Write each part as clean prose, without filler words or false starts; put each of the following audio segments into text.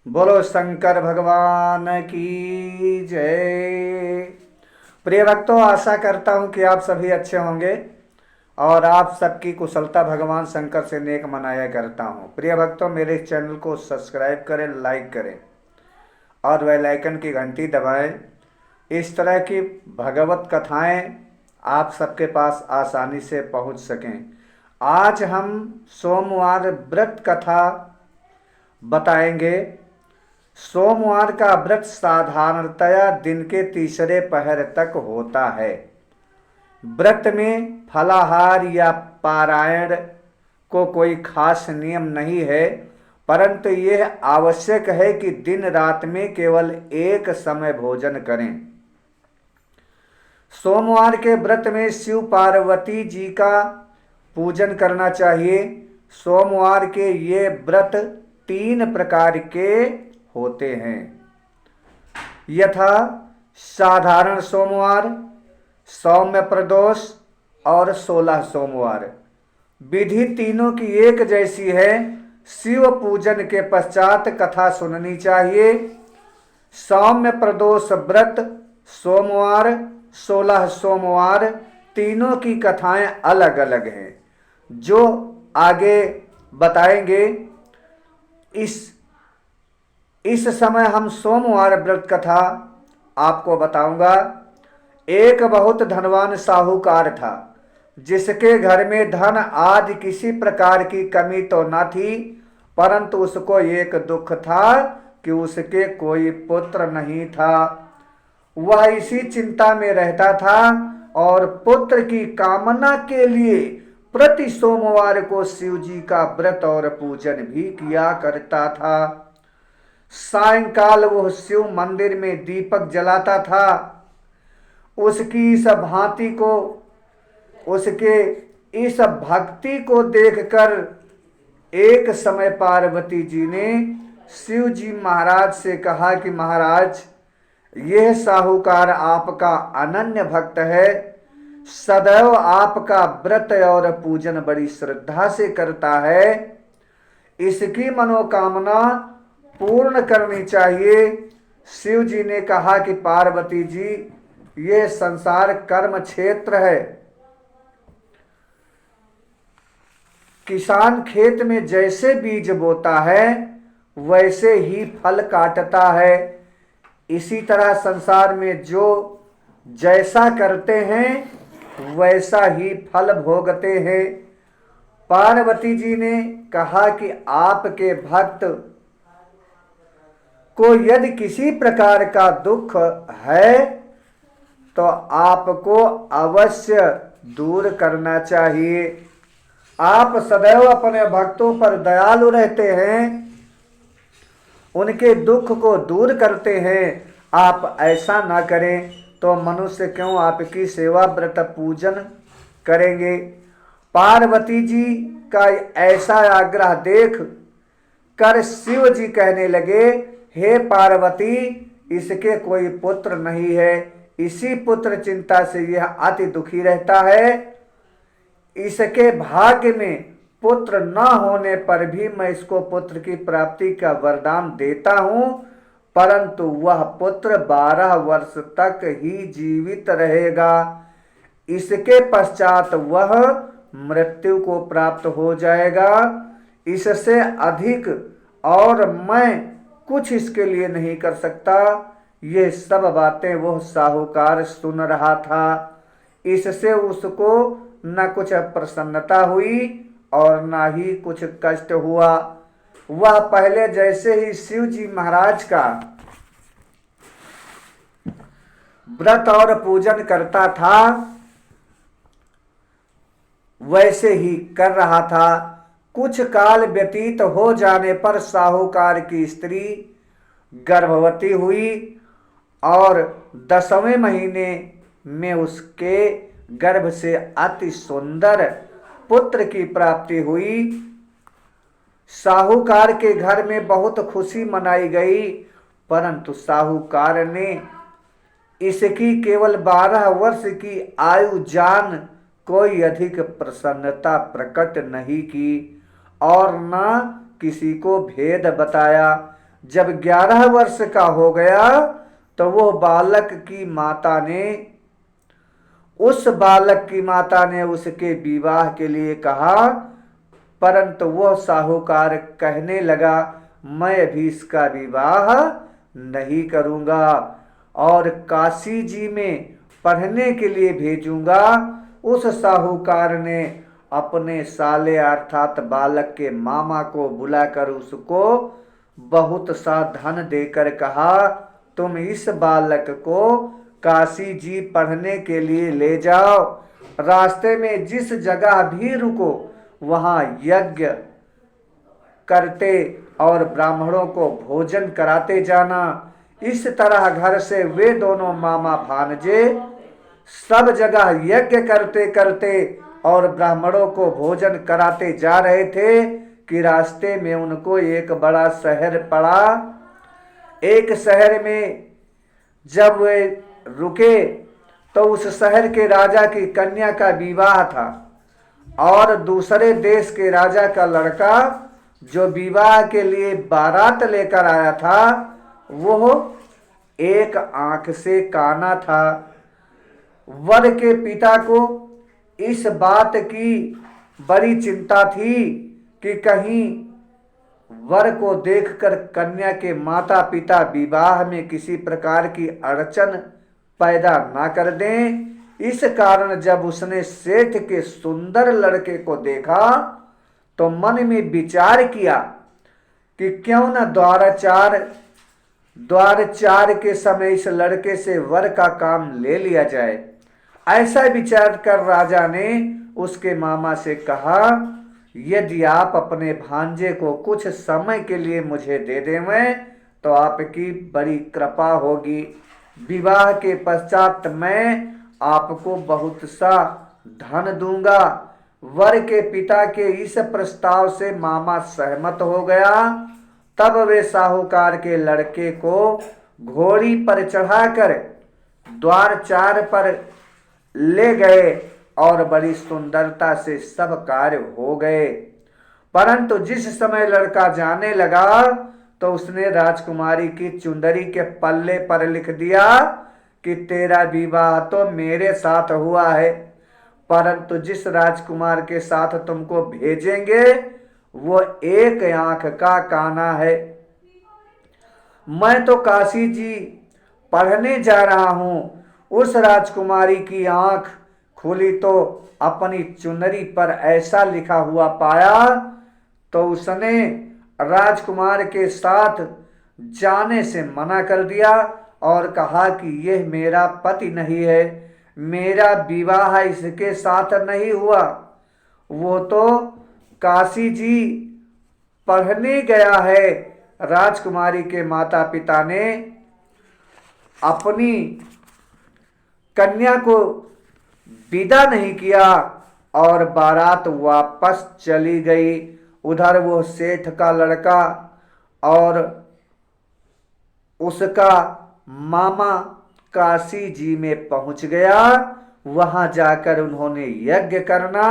बोलो शंकर भगवान की जय। प्रिय भक्तों, आशा करता हूँ कि आप सभी अच्छे होंगे और आप सबकी कुशलता भगवान शंकर से नेक मनाया करता हूँ। प्रिय भक्तों, मेरे इस चैनल को सब्सक्राइब करें, लाइक करें और बेल आइकन की घंटी दबाएं। इस तरह की भगवत कथाएं आप सबके पास आसानी से पहुंच सकें। आज हम सोमवार व्रत कथा बताएंगे। सोमवार का व्रत साधारणतया दिन के तीसरे पहर तक होता है। व्रत में फलाहार या पारायण को कोई खास नियम नहीं है, परंतु यह आवश्यक है कि दिन रात में केवल एक समय भोजन करें। सोमवार के व्रत में शिव पार्वती जी का पूजन करना चाहिए। सोमवार के ये व्रत 3 प्रकार के होते हैं, यथा साधारण सोमवार, सौम्य प्रदोष और 16 सोमवार। विधि तीनों की एक जैसी है। शिव पूजन के पश्चात कथा सुननी चाहिए। सौम्य प्रदोष व्रत सोमवार, 16 सोमवार, तीनों की कथाएं अलग अलग हैं, जो आगे बताएंगे। इस समय हम सोमवार व्रत कथा आपको बताऊंगा। एक बहुत धनवान साहूकार था, जिसके घर में धन आदि किसी प्रकार की कमी तो न थी, परंतु उसको एक दुख था कि उसके कोई पुत्र नहीं था। वह इसी चिंता में रहता था और पुत्र की कामना के लिए प्रति सोमवार को शिव जी का व्रत और पूजन भी किया करता था। सायंकाल वह शिव मंदिर में दीपक जलाता था। उसकी इस भांति को उसके इस भक्ति को देखकर एक समय पार्वती जी ने शिव जी महाराज से कहा कि महाराज, यह साहूकार आपका अनन्य भक्त है, सदैव आपका व्रत और पूजन बड़ी श्रद्धा से करता है, इसकी मनोकामना पूर्ण करनी चाहिए। शिव जी ने कहा कि पार्वती जी, यह संसार कर्म क्षेत्र है। किसान खेत में जैसे बीज बोता है वैसे ही फल काटता है। इसी तरह संसार में जो जैसा करते हैं वैसा ही फल भोगते हैं। पार्वती जी ने कहा कि आपके भक्त को यदि किसी प्रकार का दुख है तो आपको अवश्य दूर करना चाहिए। आप सदैव अपने भक्तों पर दयालु रहते हैं, उनके दुख को दूर करते हैं। आप ऐसा ना करें तो मनुष्य क्यों आपकी सेवा व्रत पूजन करेंगे। पार्वती जी का ऐसा आग्रह देख कर शिव जी कहने लगे, हे पार्वती, इसके कोई पुत्र नहीं है, इसी पुत्र चिंता से यह अति दुखी रहता है। इसके भाग्य में पुत्र न होने पर भी मैं इसको पुत्र की प्राप्ति का वरदान देता हूं, परंतु वह पुत्र 12 वर्ष तक ही जीवित रहेगा। इसके पश्चात वह मृत्यु को प्राप्त हो जाएगा। इससे अधिक और मैं कुछ इसके लिए नहीं कर सकता। ये सब बातें वह साहूकार सुन रहा था। इससे उसको न कुछ प्रसन्नता हुई और न ही कुछ कष्ट हुआ। वह पहले जैसे ही शिव जी महाराज का व्रत और पूजन करता था वैसे ही कर रहा था। कुछ काल व्यतीत हो जाने पर साहूकार की स्त्री गर्भवती हुई और 10वें महीने में उसके गर्भ से अति सुंदर पुत्र की प्राप्ति हुई। साहूकार के घर में बहुत खुशी मनाई गई, परंतु साहूकार ने इसकी केवल 12 वर्ष की आयु जान कोई अधिक प्रसन्नता प्रकट नहीं की और न किसी को भेद बताया। जब 11 वर्ष का हो गया तो वो बालक की माता ने उसके विवाह के लिए कहा, परंतु वह साहूकार कहने लगा, मैं भी इसका विवाह नहीं करूंगा और काशी जी में पढ़ने के लिए भेजूंगा। उस साहूकार ने अपने साले अर्थात बालक के मामा को बुलाकर उसको बहुत सा धन देकर कहा, तुम इस बालक को काशी जी पढ़ने के लिए ले जाओ, रास्ते में जिस जगह भी रुको वहां यज्ञ करते और ब्राह्मणों को भोजन कराते जाना। इस तरह घर से वे दोनों मामा भांजे सब जगह यज्ञ करते करते और ब्राह्मणों को भोजन कराते जा रहे थे कि रास्ते में उनको एक बड़ा शहर पड़ा। एक शहर में जब वे रुके तो उस शहर के राजा की कन्या का विवाह था और दूसरे देश के राजा का लड़का जो विवाह के लिए बारात लेकर आया था वो एक आंख से काना था। वर के पिता को इस बात की बड़ी चिंता थी कि कहीं वर को देखकर कन्या के माता पिता विवाह में किसी प्रकार की अड़चन पैदा ना कर दें। इस कारण जब उसने सेठ के सुंदर लड़के को देखा तो मन में विचार किया कि क्यों न द्वारचार के समय इस लड़के से वर का काम ले लिया जाए। ऐसा विचार कर राजा ने उसके मामा से कहा, यदि आप अपने भांजे को कुछ समय के लिए मुझे दे देवें तो आपकी बड़ी कृपा होगी। विवाह के पश्चात मैं आपको बहुत सा धन दूंगा। वर के पिता के इस प्रस्ताव से मामा सहमत हो गया। तब वे साहूकार के लड़के को घोड़ी पर चढ़ाकर द्वारचार पर ले गए और बड़ी सुंदरता से सब कार्य हो गए। परंतु जिस समय लड़का जाने लगा तो उसने राजकुमारी की चुंदरी के पल्ले पर लिख दिया कि तेरा विवाह तो मेरे साथ हुआ है, परंतु जिस राजकुमार के साथ तुमको भेजेंगे वो एक आंख का काना है। मैं तो काशी जी पढ़ने जा रहा हूं। उस राजकुमारी की आंख खुली तो अपनी चुनरी पर ऐसा लिखा हुआ पाया तो उसने राजकुमार के साथ जाने से मना कर दिया और कहा कि यह मेरा पति नहीं है, मेरा विवाह इसके साथ नहीं हुआ। वो तो काशी जी पढ़ने गया है। राजकुमारी के माता पिता ने अपनी कन्या को विदा नहीं किया और बारात वापस चली गई। उधर वो सेठ का लड़का और उसका मामा काशी जी में पहुंच गया। वहां जाकर उन्होंने यज्ञ करना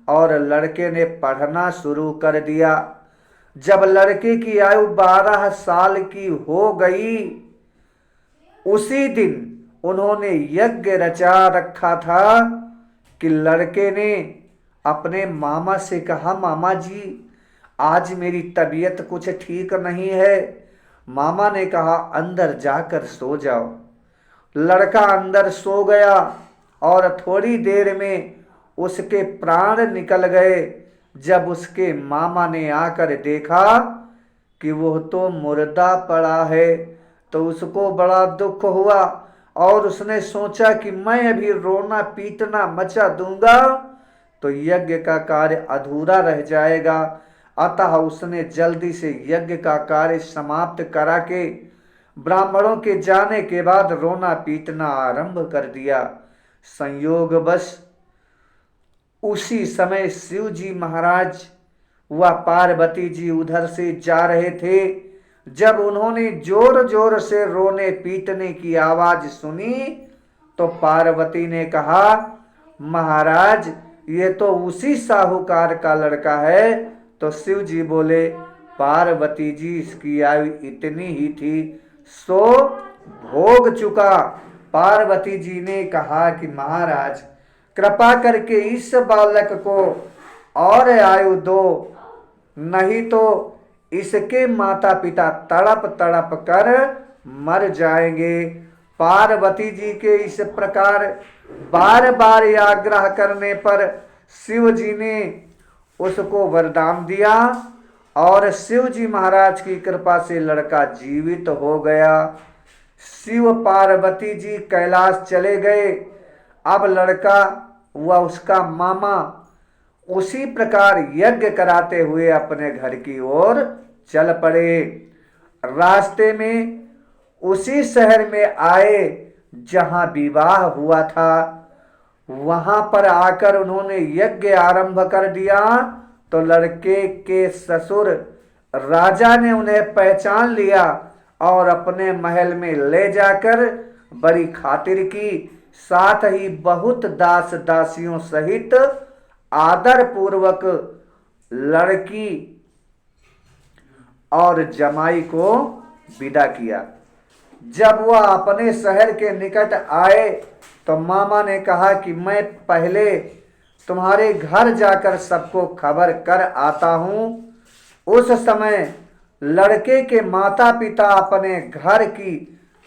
और लड़के ने पढ़ना शुरू कर दिया। जब लड़के की आयु 12 साल की हो गई उसी दिन उन्होंने यज्ञ रचा रखा था कि लड़के ने अपने मामा से कहा, मामा जी आज मेरी तबीयत कुछ ठीक नहीं है। मामा ने कहा अंदर जाकर सो जाओ। लड़का अंदर सो गया और थोड़ी देर में उसके प्राण निकल गए। जब उसके मामा ने आकर देखा कि वह तो मुर्दा पड़ा है तो उसको बड़ा दुख हुआ और उसने सोचा कि मैं अभी रोना पीटना मचा दूंगा तो यज्ञ का कार्य अधूरा रह जाएगा। अतः उसने जल्दी से यज्ञ का कार्य समाप्त करा के ब्राह्मणों के जाने के बाद रोना पीटना आरंभ कर दिया। संयोगवश उसी समय शिव जी महाराज व पार्वती जी उधर से जा रहे थे। जब उन्होंने जोर जोर से रोने पीटने की आवाज सुनी तो पार्वती ने कहा, महाराज ये तो उसी साहूकार का लड़का है। तो शिव जी बोले, पार्वती जी इसकी आयु इतनी ही थी, सो भोग चुका। पार्वती जी ने कहा कि महाराज कृपा करके इस बालक को और आयु दो, नहीं तो इसके माता पिता तड़प तड़प कर मर जाएंगे। पार्वती जी के इस प्रकार बार बार आग्रह करने पर शिव जी ने उसको वरदान दिया और शिव जी महाराज की कृपा से लड़का जीवित हो गया। शिव पार्वती जी कैलाश चले गए। अब लड़का व उसका मामा उसी प्रकार यज्ञ कराते हुए अपने घर की ओर चल पड़े। रास्ते में उसी शहर में आए जहां विवाह हुआ था। वहां पर आकर उन्होंने यज्ञ आरंभ कर दिया तो लड़के के ससुर राजा ने उन्हें पहचान लिया और अपने महल में ले जाकर बड़ी खातिर की, साथ ही बहुत दास दासियों सहित आदर पूर्वक लड़की और जमाई को विदा किया। जब वह अपने शहर के निकट आए तो मामा ने कहा कि मैं पहले तुम्हारे घर जाकर सबको खबर कर आता हूं। उस समय लड़के के माता पिता अपने घर की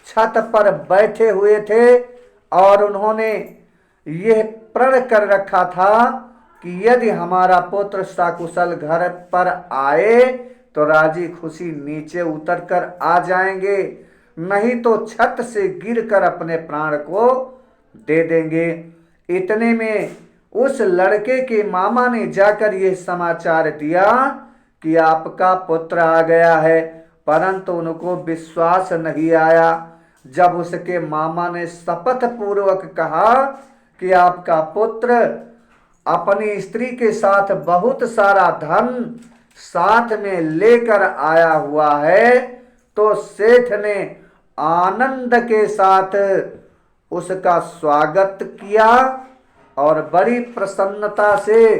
छत पर बैठे हुए थे और उन्होंने यह प्रण कर रखा था कि यदि हमारा पुत्र सकुशल घर पर आए तो राजी खुशी नीचे उतरकर आ जाएंगे, नहीं तो छत से गिरकर अपने प्राण को दे देंगे। इतने में उस लड़के के मामा ने जाकर यह समाचार दिया कि आपका पुत्र आ गया है, परंतु उनको विश्वास नहीं आया। जब उसके मामा ने शपथ पूर्वक कहा कि आपका पुत्र अपनी स्त्री के साथ बहुत सारा धन साथ में लेकर आया हुआ है, तो सेठ ने आनंद के साथ उसका स्वागत किया और बड़ी प्रसन्नता से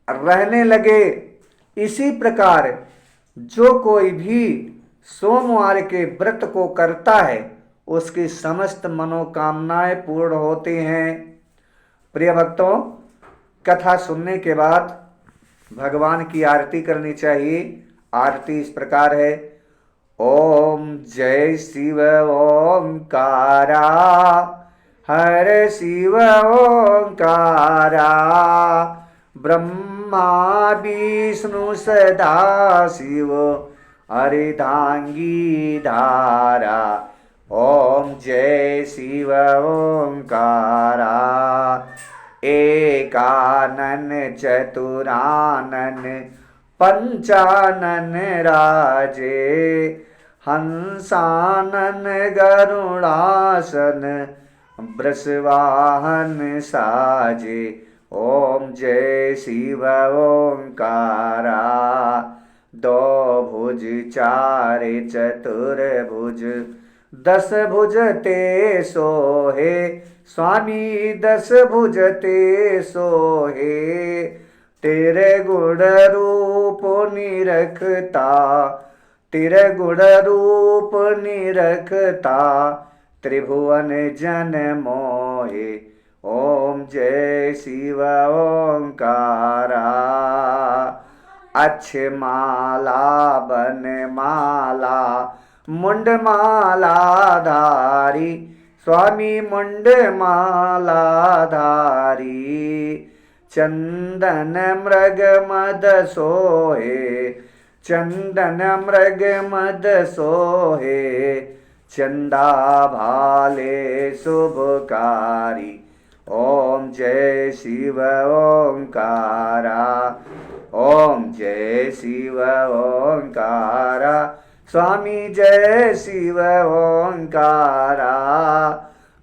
रहने लगे। इसी प्रकार जो कोई भी सोमवार के व्रत को करता है उसकी समस्त मनोकामनाएं पूर्ण होती हैं। प्रिय भक्तों, कथा सुनने के बाद भगवान की आरती करनी चाहिए। आरती इस प्रकार है। ओम जय शिव ओंकारा, हर शिव ओंकारा, ब्रह्मा विष्णु सदा शिव अर्धांगी धारा। ओम जय शिव ओंकारा, एकानन चतुरानन पंचानन राजे, हंसानन गरुड़ासन वृषवाहन साजे। ओम जय शिव ओंकारा, दो भुज चार चतुर्भुज, दस भुज ते सोहे, स्वामी दस भुज ते सोहे। तेरे गुण रूप निरखता, तेरे गुण रूप निरखता, त्रिभुवन जन मोहे। ओम जय शिव ओंकारा, अच्छ माला बन माला, मुंड माला धारी, स्वामी मुंड माला धारी। चंदन मृग मद सोहे, चंदन मृग मद सोहे, चंदा भाले शुभकारी। ओम जय शिव ओंकारा, ओम जय शिव ओंकारा, स्वामी जय शिव ओंकारा।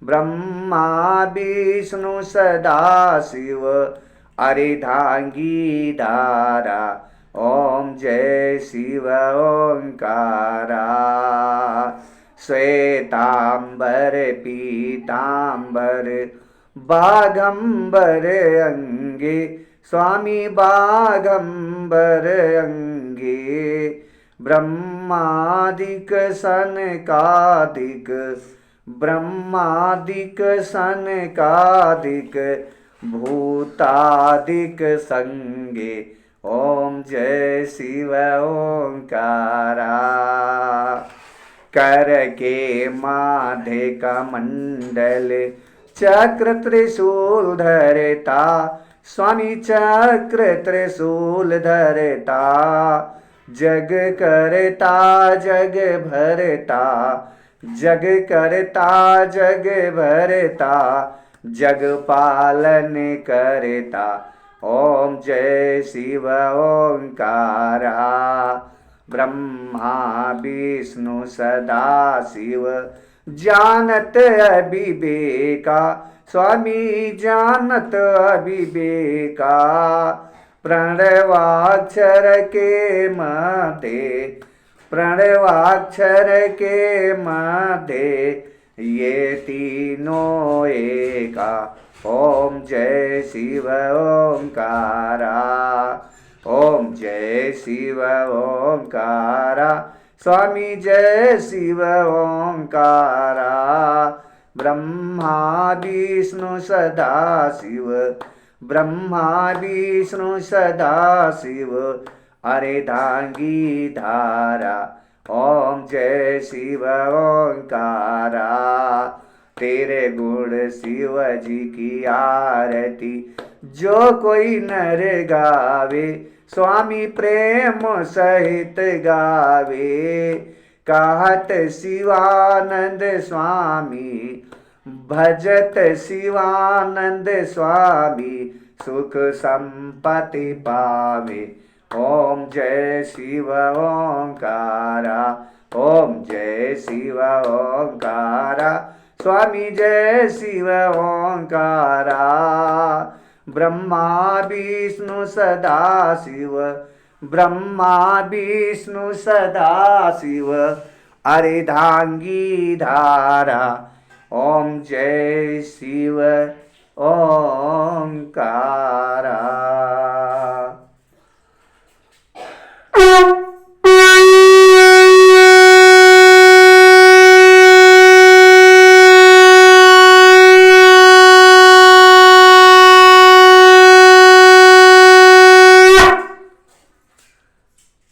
ब्रह्मा विष्णु सदा शिव अर्धांगी धारा। ओम जय शिव ओंकारा, श्वेतांबर पीतांबर बाघंबर अंगे, स्वामी बागंबर अंगे, ब्रह्मादिक सनकादिक, ब्रह्मादिक सनकादिक, भूतादिक संगे। ओम जय शिव ओंकारा। कर के माधे का मंडल, चक्र त्रिशूल धरता, स्वामी चक्र त्रिशूल धरता, जग करता जग भरता, जग करता जग भरता, जग पालन करता। ओम जय शिव ओंकारा। ब्रह्मा विष्णु सदा शिव, जानत अविवेका, स्वामी जानत अविवेका, प्रणवाक्षर के मध्य, प्रणवाक्षर के मध्य, ये तीनों एका। ओम जय शिव ओंकारा। ओम जय शिव ओंकारा। स्वामी जय शिव ओंकारा। ब्रह्मा विष्णु सदा शिव, ब्रह्मा विष्णु सदा शिव, अर्धांगी धारा। ओम जय शिव ओंकारा। तेरे गुण शिव जी की आरती, जो कोई नर गावे, स्वामी प्रेम सहित गावे। कहत शिवानंद स्वामी, भजत शिवानंद स्वामी, सुख संपत्ति पावे। ओम जय शिव ओंकारा। ओम जय शिव ओंकारा। स्वामी जय शिव ओंकारा। ब्रह्मा विष्णु सदा शिव, ब्रह्मा विष्णु सदा शिव, अर्धांगी धारा। ओम जय शिव ओंकारा।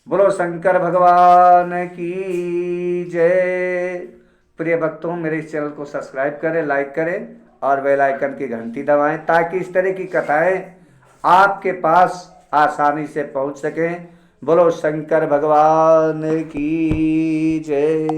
बोलो शंकर भगवान की जय। प्रिय भक्तों, मेरे इस चैनल को सब्सक्राइब करें, लाइक करें और बेल आइकन की घंटी दबाएं, ताकि इस तरह की कथाएं आपके पास आसानी से पहुंच सकें। बोलो शंकर भगवान की जय।